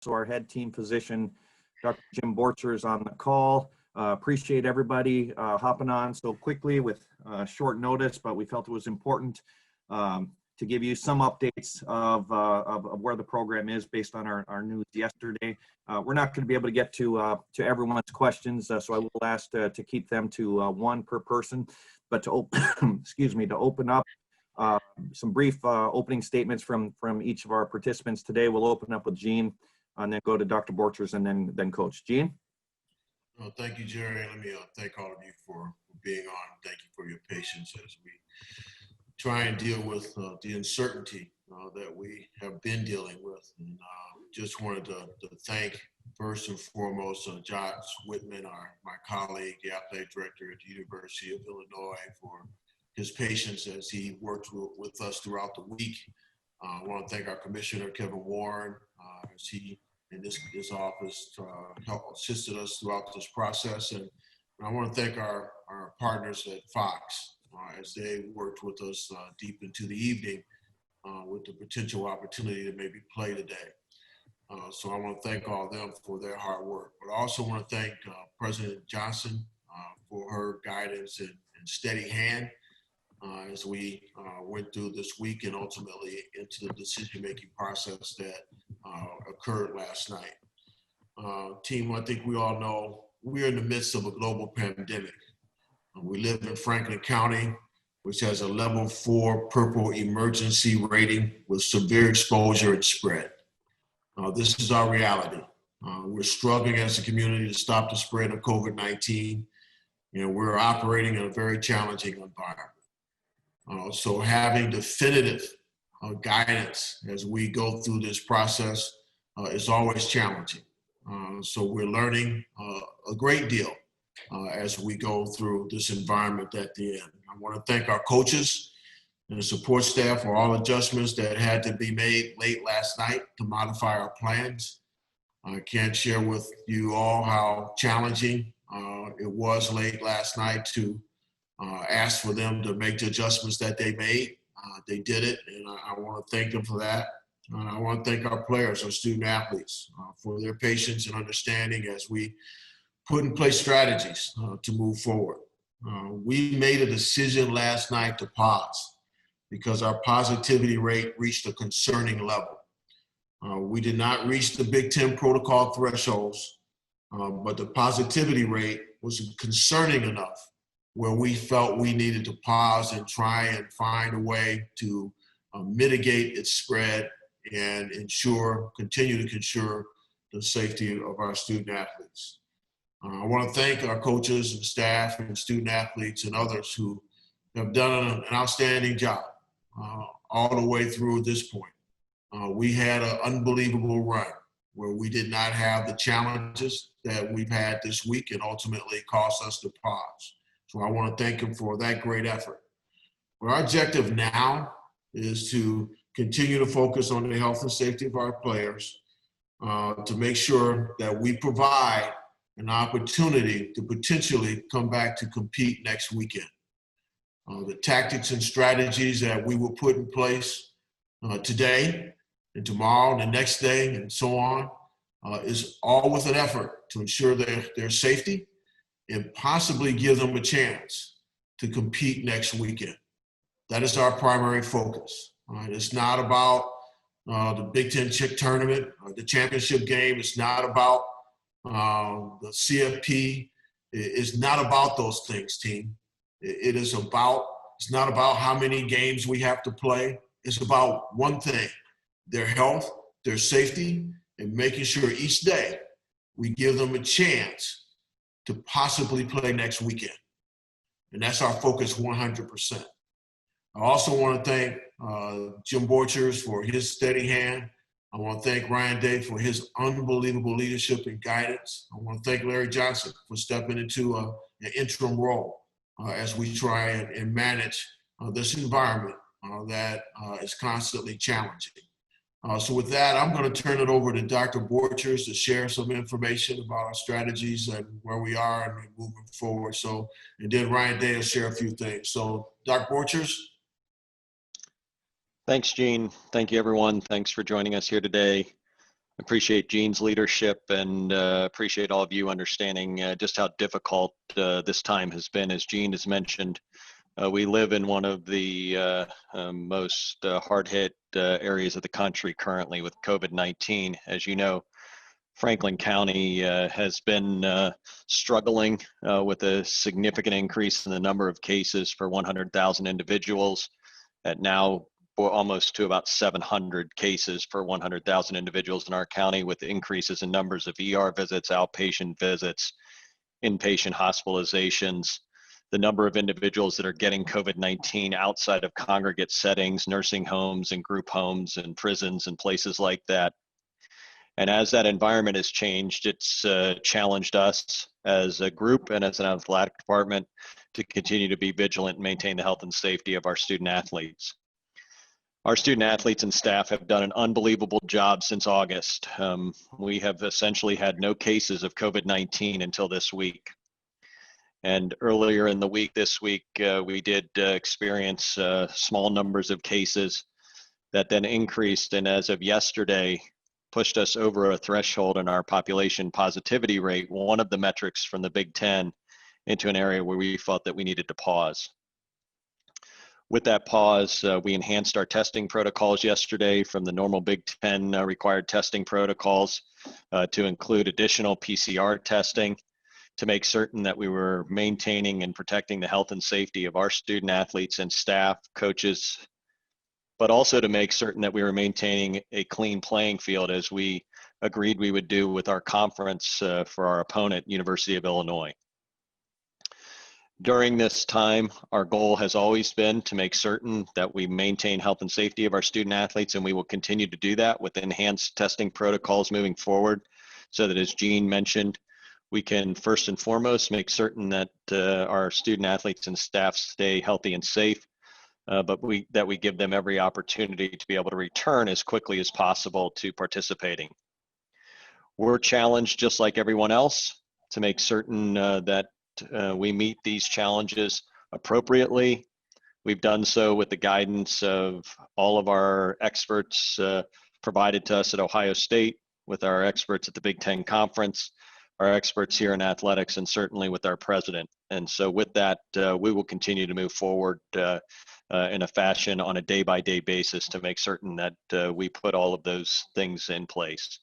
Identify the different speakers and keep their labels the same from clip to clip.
Speaker 1: also our head team physician, Dr. Jim Borchers, on the call. Appreciate everybody hopping on so quickly with short notice, but we felt it was important to give you some updates of where the program is based on our news yesterday. We're not going to be able to get to everyone's questions, so I will ask to keep them to one per person, but to open, excuse me, to open up some brief opening statements from each of our participants today. We'll open up with Gene and then go to Dr. Borchers and then Coach. Gene?
Speaker 2: Well, thank you, Jerry. Let me thank all of you for being on. Thank you for your patience as we try and deal with the uncertainty that we have been dealing with. And just wanted to thank, first and foremost, Josh Whitman, my colleague, the athletic director at the University of Illinois, for his patience as he worked with us throughout the week. I want to thank our commissioner, Kevin Warren, as he in this office helped assisted us throughout this process. And I want to thank our partners at Fox as they worked with us deep into the evening with the potential opportunity to maybe play today. So I want to thank all of them for their hard work. But I also want to thank President Johnson for her guidance and steady hand as we went through this week and ultimately into the decision-making process that occurred last night. Team, I think we all know we're in the midst of a global pandemic. We live in Franklin County, which has a level 4 purple emergency rating with severe exposure and spread. This is our reality. We're struggling as a community to stop the spread of COVID-19, and we're operating in a very challenging environment. So having definitive guidance as we go through this process is always challenging. So we're learning a great deal as we go through this environment at the end. I want to thank our coaches and the support staff for all adjustments that had to be made late last night to modify our plans. I can't share with you all how challenging it was late last night to ask for them to make the adjustments that they made. They did it, and I want to thank them for that. I want to thank our players, our student athletes, for their patience and understanding as we put in place strategies to move forward. We made a decision last night to pause because our positivity rate reached a concerning level. We did not reach the Big Ten protocol thresholds, but the positivity rate was concerning enough where we felt we needed to pause and try and find a way to mitigate its spread and continue to ensure the safety of our student athletes. I want to thank our coaches and staff and student athletes and others who have done an outstanding job all the way through this point. We had an unbelievable run where we did not have the challenges that we've had this week and ultimately caused us to pause. So I want to thank them for that great effort. But our objective now is to continue to focus on the health and safety of our players, to make sure that we provide an opportunity to potentially come back to compete next weekend. The tactics and strategies that we will put in place today and tomorrow and the next day and so on is all with an effort to ensure their safety and possibly give them a chance to compete next weekend. That is our primary focus. It's not about the Big Ten tournament, the championship game. It's not about the CFP. It's not about those things, team. It's not about how many games we have to play. It's about one thing: their health, their safety, and making sure each day we give them a chance to possibly play next weekend. And that's our focus 100%. I also want to thank Jim Borchers for his steady hand. I want to thank Ryan Day for his unbelievable leadership and guidance. I want to thank Larry Johnson for stepping into an interim role as we try and manage this environment that is constantly challenging. So with that, I'm going to turn it over to Dr. Borchers to share some information about our strategies and where we are and moving forward. And then Ryan Day will share a few things. So Dr. Borchers.
Speaker 3: Thanks, Gene. Thank you, everyone. Thanks for joining us here today. Appreciate Gene's leadership and appreciate all of you understanding just how difficult this time has been. As Gene has mentioned, we live in one of the most hard-hit areas of the country currently with COVID-19. As you know, Franklin County has been struggling with a significant increase in the number of cases per 100,000 individuals at now almost to about 700 cases per 100,000 individuals in our county, with increases in numbers of ER visits, outpatient visits, inpatient hospitalizations, the number of individuals that are getting COVID-19 outside of congregate settings, nursing homes and group homes and prisons and places like that. And as that environment has changed, it's challenged us as a group and as an athletic department to continue to be vigilant and maintain the health and safety of our student athletes. Our student athletes and staff have done an unbelievable job since August. We have essentially had no cases of COVID-19 until this week. And earlier in the week, this week, we did experience small numbers of cases that then increased, and as of yesterday, pushed us over a threshold in our population positivity rate, one of the metrics from the Big Ten, into an area where we felt that we needed to pause. With that pause, we enhanced our testing protocols yesterday from the normal Big Ten required testing protocols to include additional PCR testing to make certain that we were maintaining and protecting the health and safety of our student athletes and staff, coaches, but also to make certain that we were maintaining a clean playing field as we agreed we would do with our conference for our opponent, University of Illinois. During this time, our goal has always been to make certain that we maintain health and safety of our student athletes, and we will continue to do that with enhanced testing protocols moving forward, so that, as Gene mentioned, we can first and foremost make certain that our student athletes and staff stay healthy and safe, but that we give them every opportunity to be able to return as quickly as possible to participating. We're challenged just like everyone else to make certain that we meet these challenges appropriately. We've done so with the guidance of all of our experts provided to us at Ohio State, with our experts at the Big Ten Conference, our experts here in athletics, and certainly with our president. And so with that, we will continue to move forward in a fashion on a day-by-day basis to make certain that we put all of those things in place.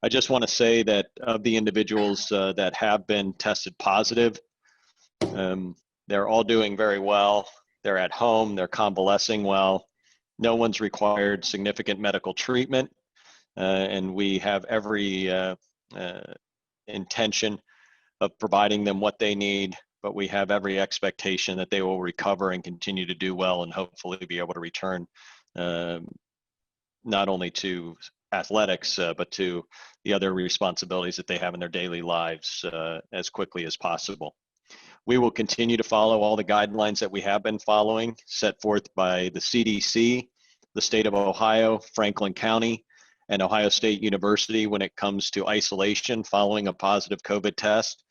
Speaker 3: I just want to say that of the individuals that have been tested positive, they're all doing very well. They're at home, they're convalescing well. No one's required significant medical treatment, and we have every intention of providing them what they need, but we have every expectation that they will recover and continue to do well and hopefully be able to return not only to athletics, but to the other responsibilities that they have in their daily lives as quickly as possible. We will continue to follow all the guidelines that we have been following, set forth by the CDC, the state of Ohio, Franklin County, and Ohio State University when it comes to isolation following a positive COVID test.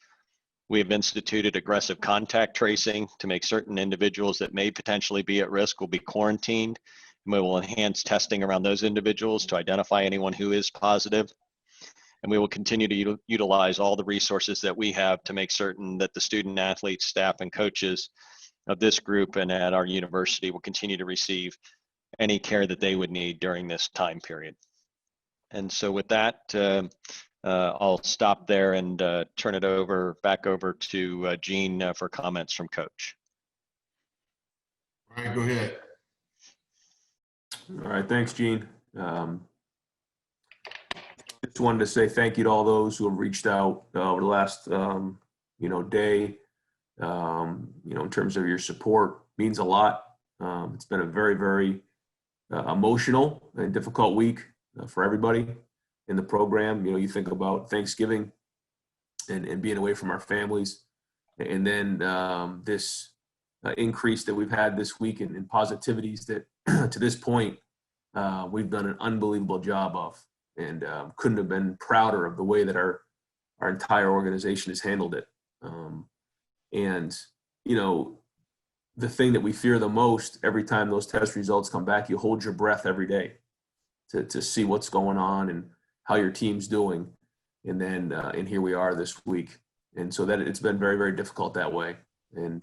Speaker 3: We have instituted aggressive contact tracing to make certain individuals that may potentially be at risk will be quarantined. And we will enhance testing around those individuals to identify anyone who is positive. And we will continue to utilize all the resources that we have to make certain that the student athletes, staff, and coaches of this group and at our university will continue to receive any care that they would need during this time period. And so with that, I'll stop there and turn it back over to Gene for comments from Coach.
Speaker 2: All right, go ahead.
Speaker 4: All right, thanks, Gene. Just wanted to say thank you to all those who have reached out over the last, day. In terms of your support, means a lot. It's been a very, very emotional and difficult week for everybody in the program. You think about Thanksgiving and being away from our families, and then this increase that we've had this week in positivities that to this point we've done an unbelievable job of, and couldn't have been prouder of the way that our entire organization has handled it. And the thing that we fear the most every time those test results come back, you hold your breath every day to see what's going on. how your team's doing. And then, and here we are this week. And so that it's been very, very difficult that way. And,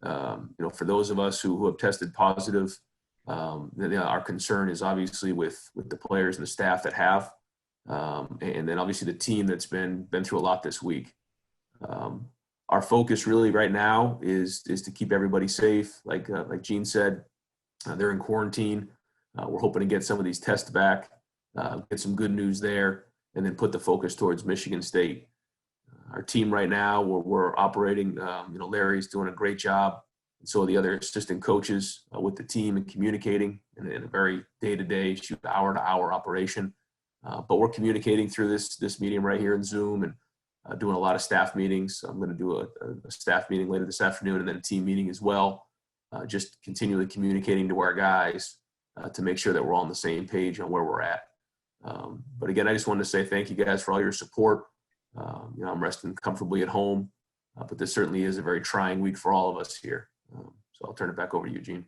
Speaker 4: for those of us who have tested positive, our concern is obviously with the players and the staff that have, and then obviously the team that's been through a lot this week. Our focus really right now is to keep everybody safe. Like Gene said, they're in quarantine. We're hoping to get some of these tests back, get some good news there, and then put the focus towards Michigan State. Our team right now, we're operating, Larry's doing a great job. And so the other assistant coaches with the team and communicating in a very day-to-day, hour-to-hour operation. But we're communicating through this medium right here in Zoom and doing a lot of staff meetings. I'm going to do a staff meeting later this afternoon and then a team meeting as well. Just continually communicating to our guys to make sure that we're all on the same page on where we're at. But again, I just wanted to say thank you guys for all your support. I'm resting comfortably at home, but this certainly is a very trying week for all of us here. So I'll turn it back over to you, Gene.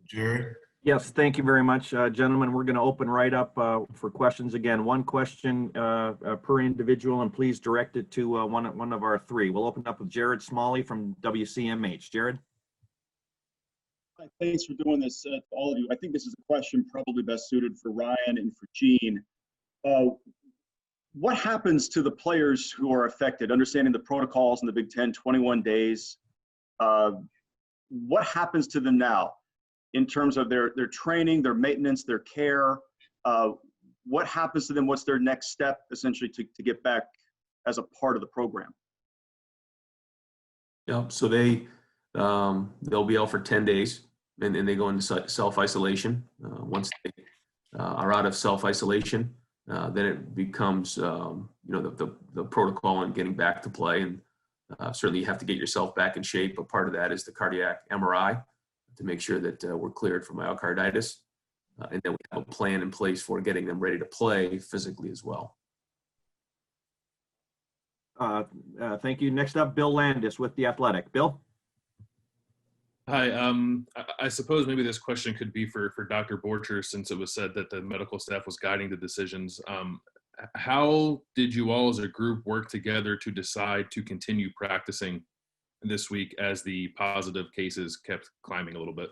Speaker 2: Jerry?
Speaker 1: Yes, thank you very much, gentlemen. We're going to open right up for questions. Again, one question per individual, and please direct it to one of our three. We'll open up with Jared Smalley from WCMH. Jared?
Speaker 5: Hi, thanks for doing this, all of you. I think this is a question probably best suited for Ryan and for Gene. What happens to the players who are affected? Understanding the protocols in the Big Ten, 21 days. What happens to them now in terms of their training, their maintenance, their care? What happens to them? What's their next step, essentially, to get back as a part of the program?
Speaker 4: Yeah, so they'll be out for 10 days, and they go into self-isolation. Once they are out of self-isolation, then it becomes, the protocol and getting back to play. And certainly you have to get yourself back in shape. But part of that is the cardiac MRI to make sure that we're cleared for myocarditis. And then we have a plan in place for getting them ready to play physically as well.
Speaker 1: Thank you. Next up, Bill Landis with The Athletic. Bill?
Speaker 6: Hi. I suppose maybe this question could be for Dr. Borchers, since it was said that the medical staff was guiding the decisions. How did you all as a group work together to decide to continue practicing this week as the positive cases kept climbing a little bit?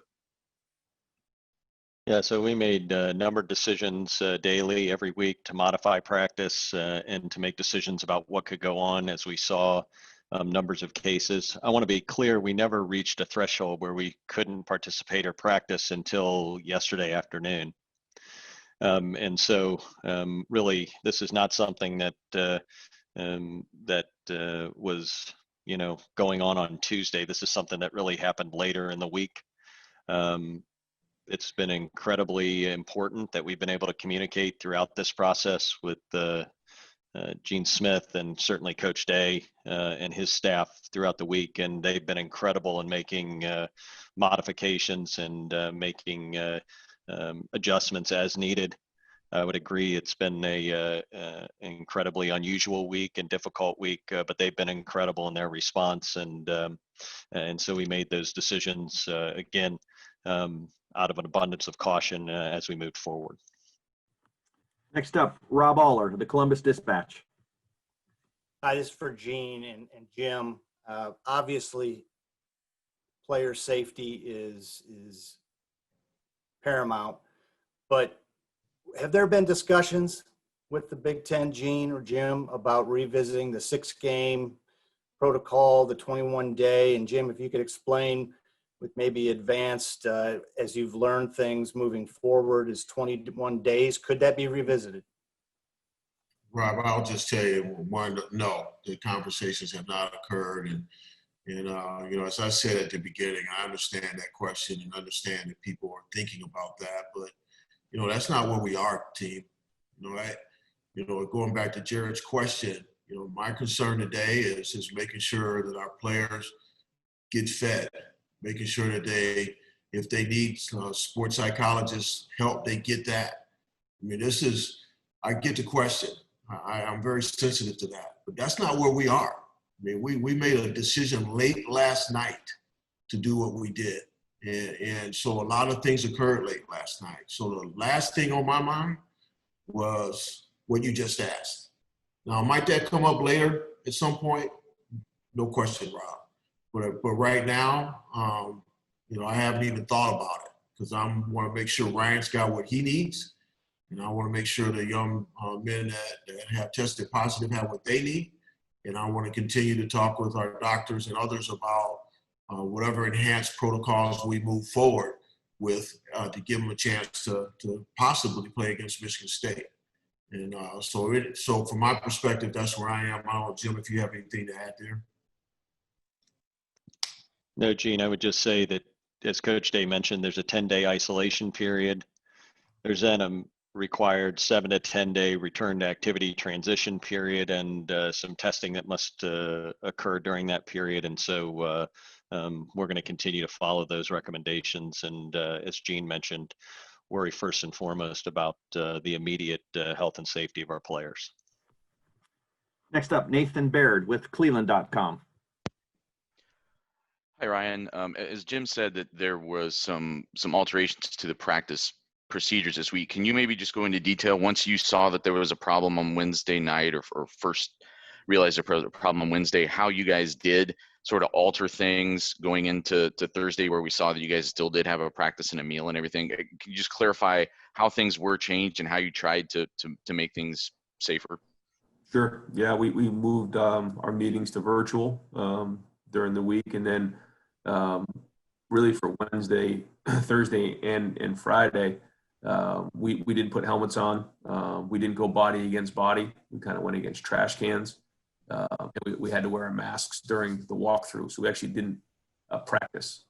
Speaker 3: Yeah, so we made a number of decisions daily, every week, to modify practice and to make decisions about what could go on as we saw numbers of cases. I want to be clear, we never reached a threshold where we couldn't participate or practice until yesterday afternoon. And so really, this is not something that was, going on Tuesday. This is something that really happened later in the week. It's been incredibly important that we've been able to communicate throughout this process with Gene Smith and certainly Coach Day and his staff throughout the week. And they've been incredible in making modifications and making adjustments as needed. I would agree it's been a incredibly unusual week and difficult week, but they've been incredible in their response. And so we made those decisions again out of an abundance of caution as we moved forward.
Speaker 1: Next up, Rob Aller, the Columbus Dispatch.
Speaker 7: Hi, this is for Gene and Jim. Obviously, player safety is paramount, but have there been discussions with the Big Ten, Gene or Jim, about revisiting the 6-game protocol, the 21-day? And Jim, if you could explain with maybe advanced, as you've learned things moving forward, is 21 days, could that be revisited?
Speaker 2: Rob, I'll just tell you, one, no, the conversations have not occurred. And as I said at the beginning, I understand that question and understand that people are thinking about that, but, that's not where we are, team. Going back to Jared's question, my concern today is making sure that our players get fed, making sure that if they need sports psychologists help, they get that. I mean, I get the question. I'm very sensitive to that, but that's not where we are. I mean, we made a decision late last night to do what we did. And so a lot of things occurred late last night. So the last thing on my mind was what you just asked. Now, might that come up later at some point? No question, Rob. But right now, I haven't even thought about it because I want to make sure Ryan's got what he needs. And I want to make sure the young men that have tested positive have what they need. And I want to continue to talk with our doctors and others about whatever enhanced protocols we move forward with to give them a chance to possibly play against Michigan State. And so from my perspective, that's where I am. I don't know, Jim, if you have anything to add there.
Speaker 3: No, Gene, I would just say that, as Coach Day mentioned, there's a 10-day isolation period. There's then a required 7 to 10-day return to activity transition period and some testing that must occur during that period. And so we're going to continue to follow those recommendations. And as Gene mentioned, worry first and foremost about the immediate health and safety of our players.
Speaker 1: Next up, Nathan Baird with Cleveland.com.
Speaker 8: Hi, Ryan. As Jim said, that there was some alterations to the practice procedures this week. Can you maybe just go into detail once you saw that there was a problem on Wednesday night or first realized there was a problem on Wednesday, how you guys did sort of alter things going into Thursday where we saw that you guys still did have a practice and a meal and everything? Can you just clarify how things were changed and how you tried to make things safer?
Speaker 4: Sure. Yeah, we moved our meetings to virtual during the week, and then really for Wednesday, Thursday, and Friday, we didn't put helmets on. We didn't go body against body. We kind of went against trash cans. And we had to wear our masks during the walkthrough, so we actually didn't practice,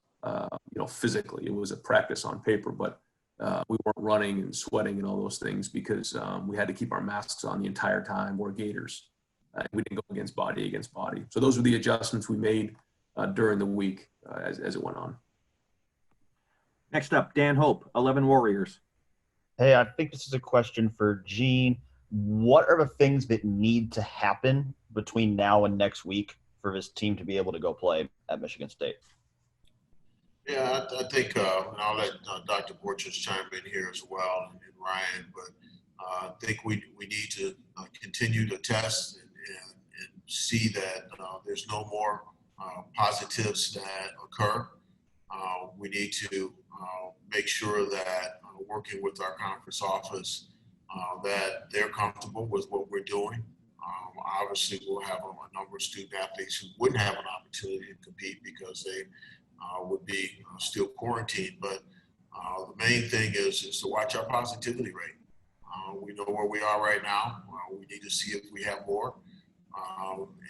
Speaker 4: physically. It was a practice on paper, but we weren't running and sweating and all those things because we had to keep our masks on the entire time, wore gaiters. We didn't go against body. So those were the adjustments we made during the week as it went on.
Speaker 1: Next up, Dan Hope, 11 Warriors.
Speaker 9: Hey, I think this is a question for Gene. What are the things that need to happen between now and next week for this team to be able to go play at Michigan State?
Speaker 2: Yeah, I think, and I'll let Dr. Borchers chime in here as well, and Ryan, but I think we need to continue to test and see that there's no more positives that occur. We need to make sure that working with our conference office that they're comfortable with what we're doing. Obviously, we'll have a number of student athletes who wouldn't have an opportunity to compete because they would be still quarantined. But the main thing is to watch our positivity rate. We know where we are right now. We need to see if we have more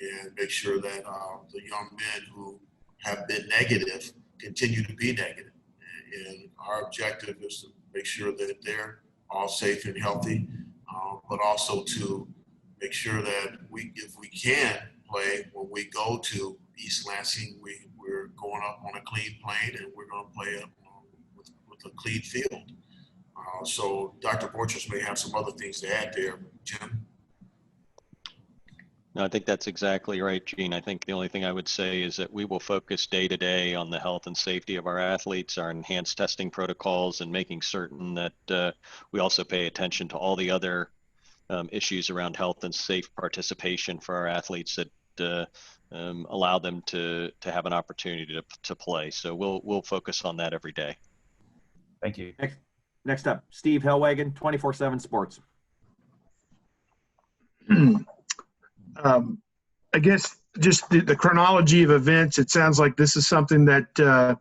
Speaker 2: and make sure that the young men who have been negative continue to be negative. And our objective is to make sure that they're all safe and healthy, but also to make sure that if we can play when we go to East Lansing, we're going up on a clean plane and we're going to play with a clean field. So Dr. Borchers may have some other things to add there. Jim?
Speaker 3: No, I think that's exactly right, Gene. I think the only thing I would say is that we will focus day to day on the health and safety of our athletes, our enhanced testing protocols, and making certain that we also pay attention to all the other issues around health and safe participation for our athletes that allow them to have an opportunity to play. So we'll focus on that every day.
Speaker 9: Thank you.
Speaker 1: Next up, Steve Hellwagon, 24/7 Sports.
Speaker 10: I guess just the chronology of events, it sounds like this is something that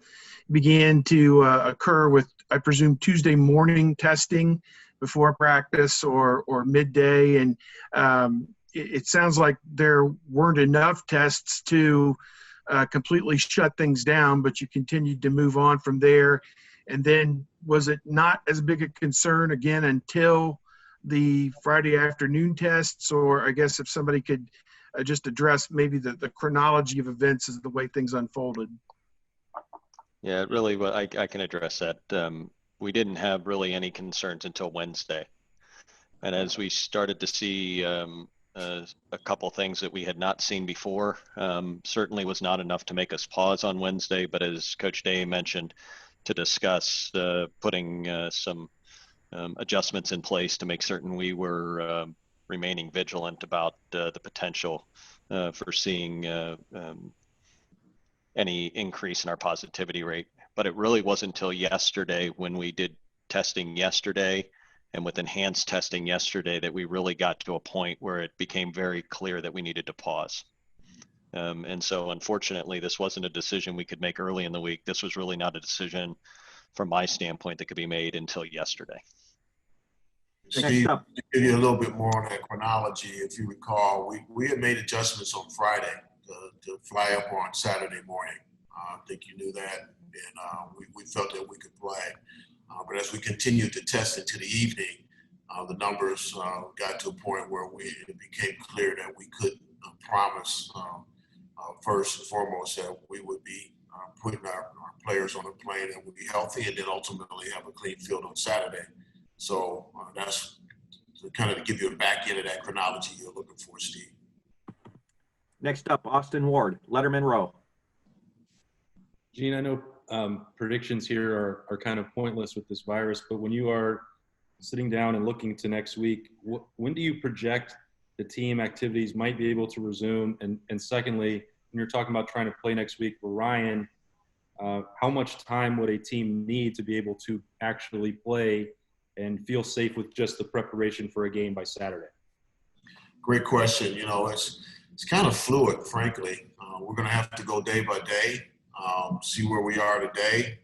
Speaker 10: began to occur with, I presume, Tuesday morning testing before practice or midday. And it sounds like there weren't enough tests to completely shut things down, but you continued to move on from there. And then was it not as big a concern again until the Friday afternoon tests? Or I guess if somebody could just address maybe the chronology of events as the way things unfolded.
Speaker 3: Yeah, really, I can address that. We didn't have really any concerns until Wednesday. And as we started to see a couple things that we had not seen before, certainly was not enough to make us pause on Wednesday. But as Coach Day mentioned, to discuss putting some adjustments in place to make certain we were remaining vigilant about the potential for seeing any increase in our positivity rate. But it really wasn't until yesterday, when we did testing yesterday and with enhanced testing yesterday, that we really got to a point where it became very clear that we needed to pause. And so unfortunately, this wasn't a decision we could make early in the week. This was really not a decision from my standpoint that could be made until yesterday.
Speaker 2: Steve, to give you a little bit more on that chronology, if you recall, we had made adjustments on Friday to fly up on Saturday morning. I think you knew that, and we felt that we could play. But as we continued to test into the evening, the numbers got to a point where it became clear that we couldn't promise, first and foremost, that we would be putting our players on a plane and would be healthy, and then ultimately have a clean field on Saturday. So that's to kind of give you a back end of that chronology you're looking for, Steve.
Speaker 1: Next up, Austin Ward, Letterman Row.
Speaker 11: Gene, I know predictions here are kind of pointless with this virus, but when you are sitting down and looking to next week, when do you project the team activities might be able to resume? And secondly, when you're talking about trying to play next week for Ryan, how much time would a team need to be able to actually play and feel safe with just the preparation for a game by Saturday?
Speaker 2: Great question. You know, it's kind of fluid, frankly. We're going to have to go day by day, see where we are today.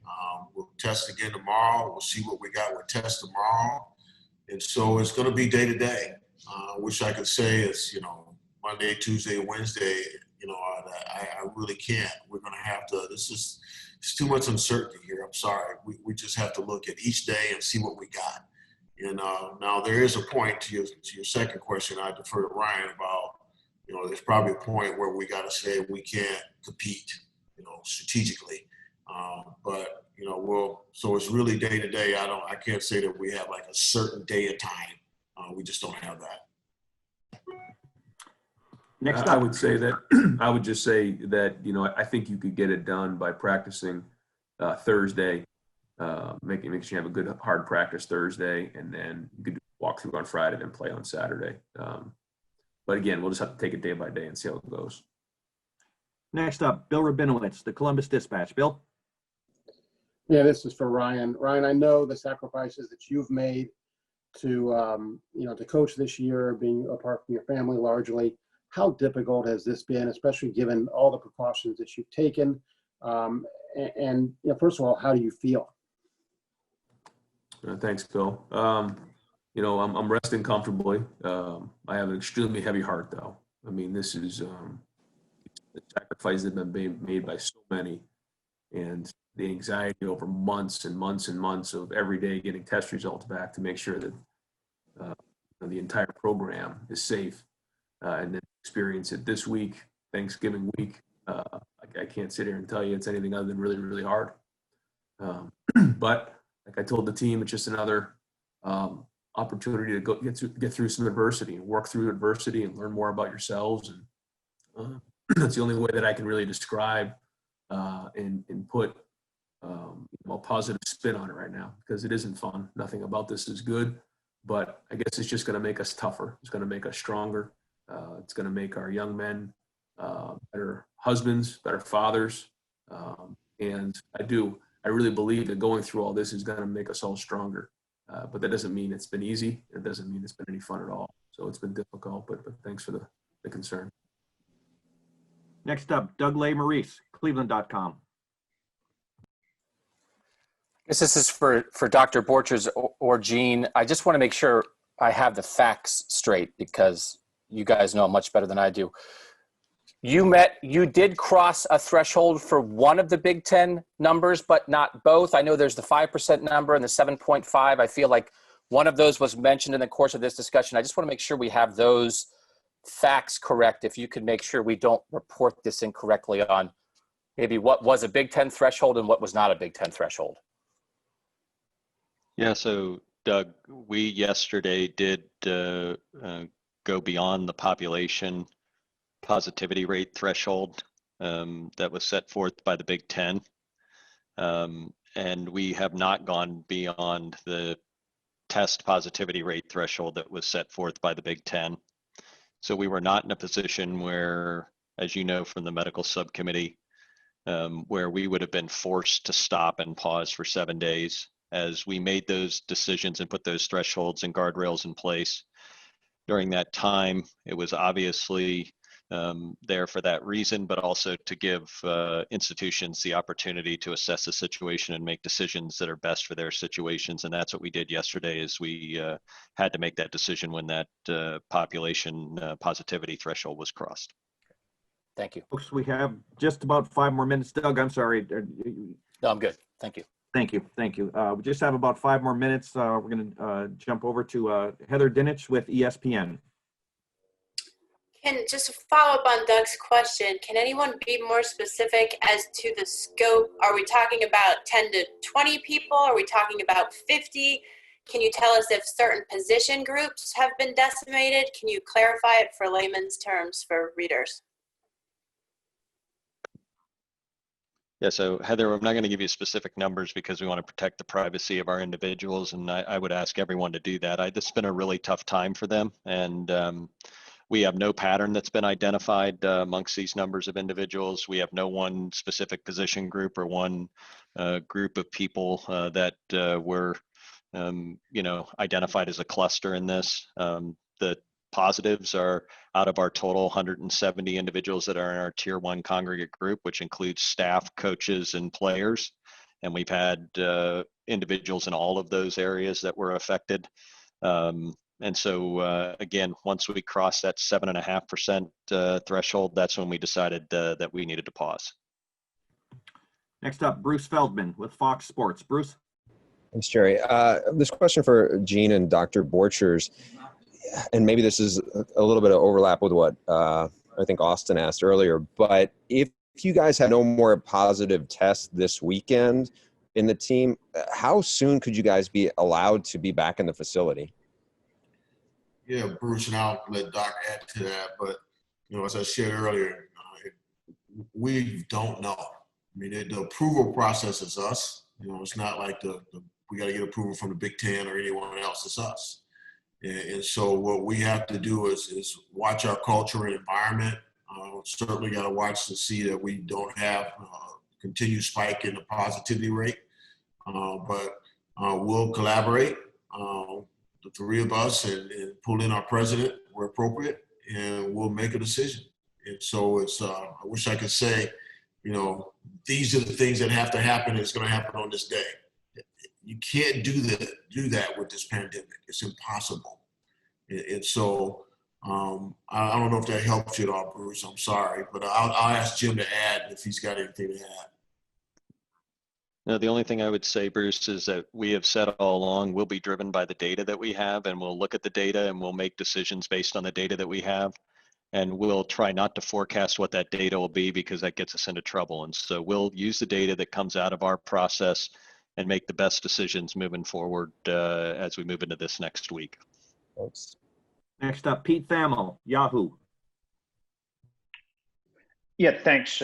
Speaker 2: We'll test again tomorrow. We'll see what we got with test tomorrow. And so it's going to be day to day. Wish I could say it's, Monday, Tuesday, Wednesday. I really can't. We're going to have to, it's too much uncertainty here. I'm sorry. We just have to look at each day and see what we got. And now there is a point to your second question. I defer to Ryan about, there's probably a point where we got to say we can't compete, strategically. But so it's really day to day. I can't say that we have like a certain day of time. We just don't have that.
Speaker 1: Next up.
Speaker 4: I would say that I would just say that, I think you could get it done by practicing Thursday, making sure you have a good hard practice Thursday, and then you could walk through on Friday and play on Saturday. But again, we'll just have to take it day by day and see how it goes.
Speaker 1: Next up, Bill Rabinowitz, the Columbus Dispatch. Bill?
Speaker 12: Yeah, this is for Ryan. Ryan, I know the sacrifices that you've made to, to coach this year, being apart from your family largely. How difficult has this been, especially given all the precautions that you've taken? And first of all, how do you feel?
Speaker 4: Thanks, Bill. I'm resting comfortably. I have an extremely heavy heart, though. I mean, this is the sacrifices that have been made by so many, and the anxiety over months and months and months of every day getting test results back to make sure that the entire program is safe, and then experience it this week, Thanksgiving week. I can't sit here and tell you it's anything other than really, really hard. But like I told the team, it's just another opportunity to go get through some adversity and work through adversity and learn more about yourselves. And that's the only way that I can really describe and put a positive spin on it right now, because it isn't fun. Nothing about this is good, but I guess it's just going to make us tougher. It's going to make us stronger. It's going to make our young men better husbands, better fathers. And I really believe that going through all this is going to make us all stronger. But that doesn't mean it's been easy. It doesn't mean it's been any fun at all. So it's been difficult, but thanks for the concern.
Speaker 1: Next up, Doug Lay Maurice, Cleveland.com.
Speaker 13: I guess this is for Dr. Borchers or Gene. I just want to make sure I have the facts straight, because you guys know much better than I do. You did cross a threshold for one of the Big Ten numbers, but not both. I know there's the 5% number and the 7.5. I feel like one of those was mentioned in the course of this discussion. I just want to make sure we have those facts correct. If you could make sure we don't report this incorrectly on maybe what was a Big Ten threshold and what was not a Big Ten threshold.
Speaker 3: Yeah, so Doug, we yesterday did go beyond the population positivity rate threshold that was set forth by the Big Ten. And we have not gone beyond the test positivity rate threshold that was set forth by the Big Ten. So we were not in a position where, as you know from the medical subcommittee, where we would have been forced to stop and pause for 7 days. As we made those decisions and put those thresholds and guardrails in place during that time, it was obviously there for that reason, but also to give institutions the opportunity to assess the situation and make decisions that are best for their situations. And that's what we did yesterday, is we had to make that decision when that population positivity threshold was crossed.
Speaker 13: Thank you.
Speaker 1: Folks, we have just about 5 more minutes. Doug, I'm sorry.
Speaker 13: No, I'm good. Thank you.
Speaker 1: Thank you. Thank you. We just have about 5 more minutes. We're going to jump over to Heather Dinich with ESPN.
Speaker 14: Just to follow up on Doug's question, can anyone be more specific as to the scope? Are we talking about 10 to 20 people? Are we talking about 50? Can you tell us if certain position groups have been decimated? Can you clarify it for layman's terms for readers?
Speaker 3: Yeah, so Heather, I'm not going to give you specific numbers because we want to protect the privacy of our individuals, and I would ask everyone to do that. This has been a really tough time for them, and we have no pattern that's been identified amongst these numbers of individuals. We have no one specific position group or one group of people that were, identified as a cluster in this. The positives are, out of our total 170 individuals that are in our tier 1 congregate group, which includes staff, coaches, and players. And we've had individuals in all of those areas that were affected. And so, again, once we crossed that 7.5% threshold, that's when we decided that we needed to pause.
Speaker 1: Next up, Bruce Feldman with Fox Sports. Bruce?
Speaker 15: Thanks, Jerry. This question for Gene and Dr. Borchers, and maybe this is a little bit of overlap with what I think Austin asked earlier, but if you guys have no more positive tests this weekend in the team, how soon could you guys be allowed to be back in the facility?
Speaker 2: Yeah, Bruce, and I'll let Doc add to that. But, as I shared earlier, we don't know. I mean, the approval process is us. It's not like we got to get approval from the Big Ten or anyone else. It's us. And so what we have to do is watch our culture and environment. Certainly got to watch to see that we don't have a continued spike in the positivity rate. But we'll collaborate, the 3 of us, and pull in our president where appropriate, and we'll make a decision. And so it's, I wish I could say, these are the things that have to happen. It's going to happen on this day. You can't do that with this pandemic. It's impossible. And so I don't know if that helps you at all, Bruce. I'm sorry, but I'll ask Jim to add if he's got anything to add.
Speaker 3: No, the only thing I would say, Bruce, is that we have said all along, we'll be driven by the data that we have, and we'll look at the data and we'll make decisions based on the data that we have. And we'll try not to forecast what that data will be, because that gets us into trouble. And so we'll use the data that comes out of our process and make the best decisions moving forward as we move into this next week.
Speaker 15: Thanks.
Speaker 1: Next up, Pete Thamel, Yahoo.
Speaker 16: Yeah, thanks,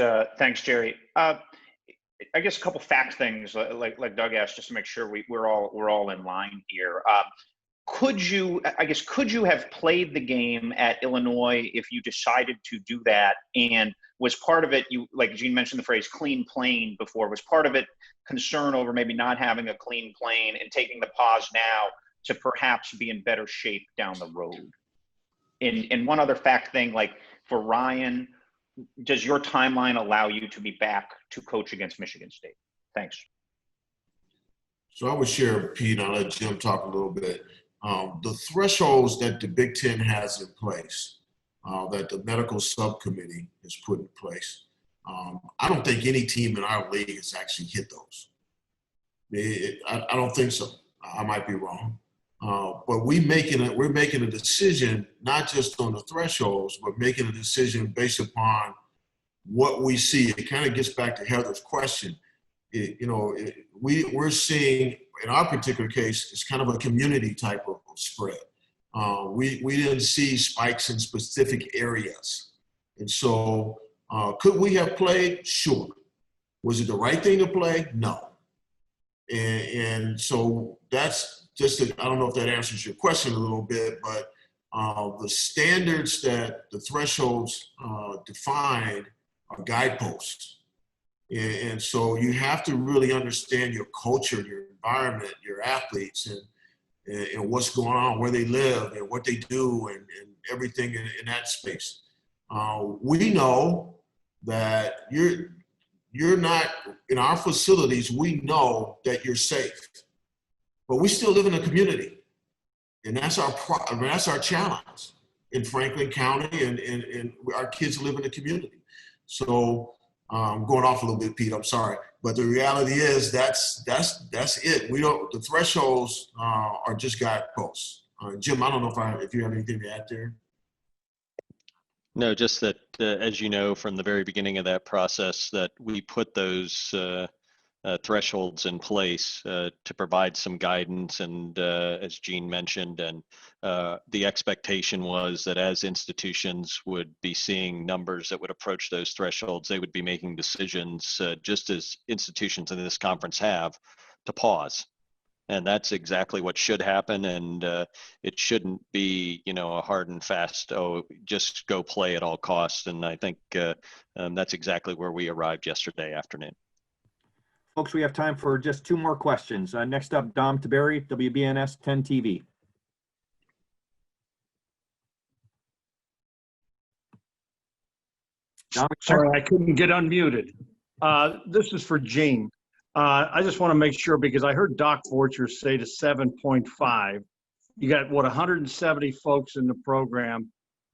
Speaker 16: Jerry. I guess a couple fact things, like Doug asked, just to make sure we're all in line here. Could you have played the game at Illinois if you decided to do that? And was part of it, like Gene mentioned the phrase clean plane before, was part of it concern over maybe not having a clean plane and taking the pause now to perhaps be in better shape down the road? And one other fact thing, like for Ryan, does your timeline allow you to be back to coach against Michigan State? Thanks.
Speaker 2: So I would share, Pete, I'll let Jim talk a little bit. The thresholds that the Big Ten has in place, that the medical subcommittee has put in place, I don't think any team in our league has actually hit those. I don't think so. I might be wrong. But we're making a decision, not just on the thresholds, but making a decision based upon what we see. It kind of gets back to Heather's question. We're seeing, in our particular case, it's kind of a community type of spread. We didn't see spikes in specific areas. And so could we have played? Sure. Was it the right thing to play? No. And so that's I don't know if that answers your question a little bit, but the standards that the thresholds define are guideposts. And so you have to really understand your culture, your environment, your athletes, and what's going on, where they live and what they do and everything in that space. We know that you're not, in our facilities, we know that you're safe, but we still live in a community. And that's our challenge in Franklin County, and our kids live in the community. So I'm going off a little bit, Pete, I'm sorry. But the reality is that's it. The thresholds are just guideposts. Jim, I don't know if you have anything to add there.
Speaker 3: No, just that, as you know, from the very beginning of that process, that we put those thresholds in place to provide some guidance. And as Gene mentioned, and the expectation was that as institutions would be seeing numbers that would approach those thresholds, they would be making decisions, just as institutions in this conference have, to pause. And that's exactly what should happen. And it shouldn't be, a hard and fast, just go play at all costs. And I think that's exactly where we arrived yesterday afternoon.
Speaker 1: Folks, we have time for just 2 more questions. Next up, Dom Taberi, WBNS 10 TV. Dom,
Speaker 17: sorry, I couldn't get unmuted. This is for Gene. I just want to make sure, because I heard Doc Borchers say to 7.5. You got, 170 folks in the program.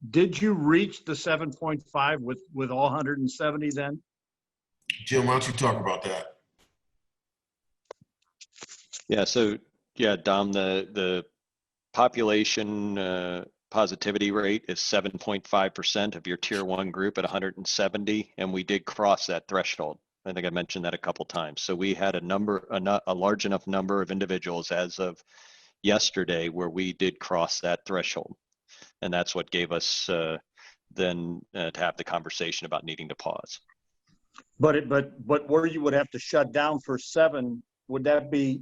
Speaker 17: Did you reach the 7.5 with all 170 then?
Speaker 2: Jim, why don't you talk about that?
Speaker 3: Yeah, so Dom, the population positivity rate is 7.5% of your tier 1 group at 170, and we did cross that threshold. I think I mentioned that a couple times. So we had a large enough number of individuals as of yesterday where we did cross that threshold, and that's what gave us then to have the conversation about needing to pause.
Speaker 17: But where you would have to shut down for 7, would that be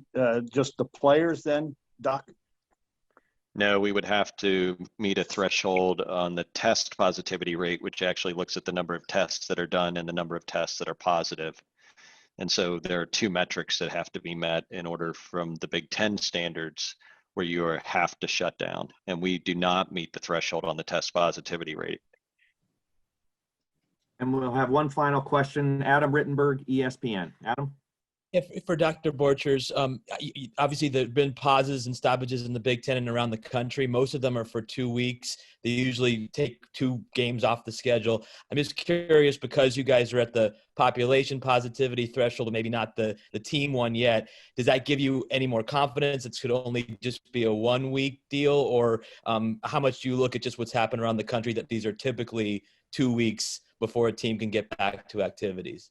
Speaker 17: just the players then, Doc?
Speaker 3: No, we would have to meet a threshold on the test positivity rate, which actually looks at the number of tests that are done and the number of tests that are positive. And so there are 2 metrics that have to be met in order from the Big Ten standards where you have to shut down. And we do not meet the threshold on the test positivity rate.
Speaker 1: and we'll have one final question. Adam Rittenberg, ESPN. Adam?
Speaker 18: If for Dr. Borchers, obviously there have been pauses and stoppages in the Big Ten and around the country. Most of them are for 2 weeks. They usually take 2 games off the schedule. I'm just curious, because you guys are at the population positivity threshold, maybe not the team one yet, does that give you any more confidence it could only just be a 1-week deal? Or how much do you look at just what's happened around the country that these are typically 2 weeks before a team can get back to activities?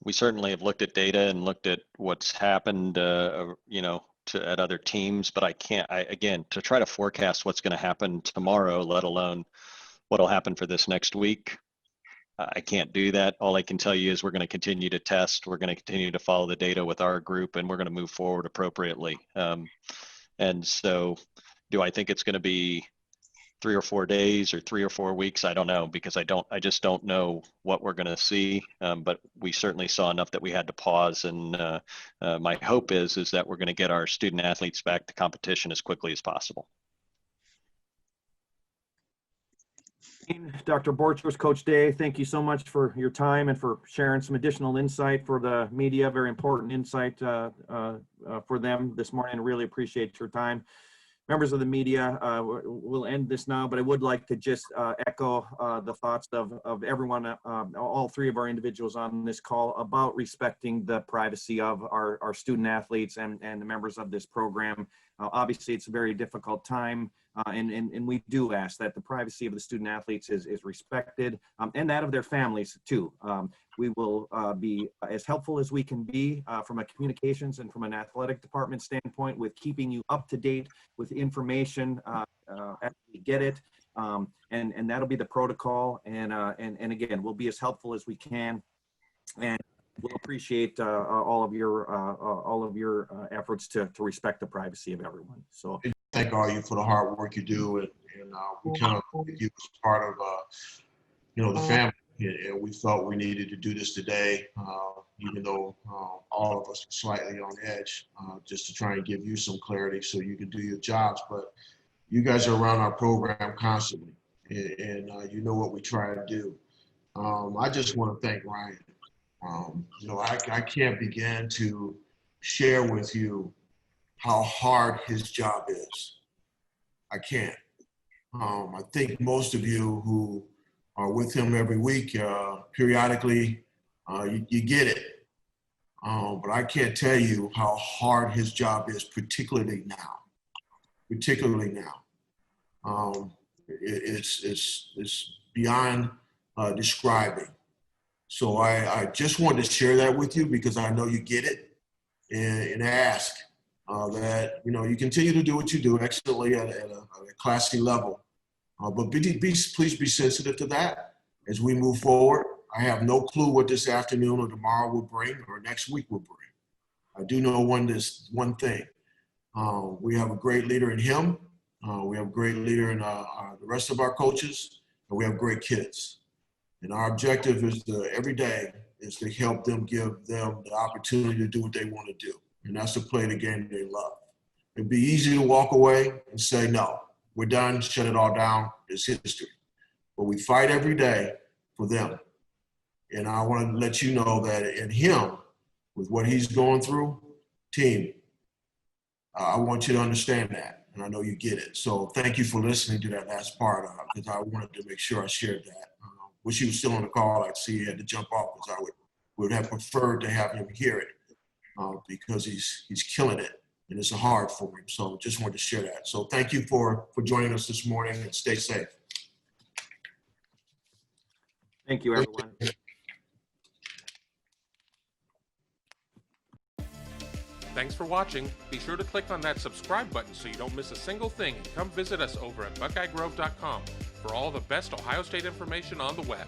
Speaker 3: We certainly have looked at data and looked at what's happened, at other teams, but again, to try to forecast what's going to happen tomorrow, let alone what'll happen for this next week, I can't do that. All I can tell you is we're going to continue to test. We're going to continue to follow the data with our group, and we're going to move forward appropriately. And so do I think it's going to be 3 or 4 days or 3 or 4 weeks? I don't know, because I just don't know what we're going to see. But we certainly saw enough that we had to pause. And my hope is that we're going to get our student athletes back to competition as quickly as possible.
Speaker 1: Dr. Borchers, Coach Day, thank you so much for your time and for sharing some additional insight for the media. Very important insight for them this morning. I really appreciate your time. Members of the media, we'll end this now, but I would like to just echo the thoughts of everyone, all 3 of our individuals on this call, about respecting the privacy of our student athletes and the members of this program. Obviously, it's a very difficult time, and we do ask that the privacy of the student athletes is respected, and that of their families too. We will be as helpful as we can be from a communications and from an athletic department standpoint with keeping you up to date with information as we get it, and that'll be the protocol. And again, we'll be as helpful as we can. And we'll appreciate all of your efforts to respect the privacy of everyone. So
Speaker 2: Thank all you for the hard work you do, and we kind of you as part of the family, and we felt we needed to do this today, even though all of us are slightly on edge, just to try and give you some clarity so you can do your jobs. But you guys are around our program constantly, and you know what we try to do. I just want to thank Ryan. I can't begin to share with you how hard his job is. I can't. I think most of you who are with him every week, periodically, you get it. But I can't tell you how hard his job is, particularly now. It's beyond describing. So I just wanted to share that with you because I know you get it, and ask that you continue to do what you do excellently at a classy level. But please be sensitive to that as we move forward. I have no clue what this afternoon or tomorrow will bring or next week will bring. I do know one thing. We have a great leader in him. We have a great leader in the rest of our coaches, and we have great kids. And our objective is every day is to help them, give them the opportunity to do what they want to do. And that's to play the game they love. It'd be easy to walk away and say, no, we're done, shut it all down, it's history. But we fight every day for them. And I want to let you know that in him, with what he's going through, team, I want you to understand that. And I know you get it. So thank you for listening to that last part, because I wanted to make sure I shared that. Wish he was still on the call. I'd see he had to jump off, because I would have preferred to have him hear it, because he's killing it, and it's hard for him. So just wanted to share that. So thank you for joining us this morning, and stay safe.
Speaker 1: thank you, everyone.
Speaker 19: Thanks for watching. Be sure to click on that subscribe button so you don't miss a single thing, and come visit us over at BuckeyeGrove.com for all the best Ohio State information on the web.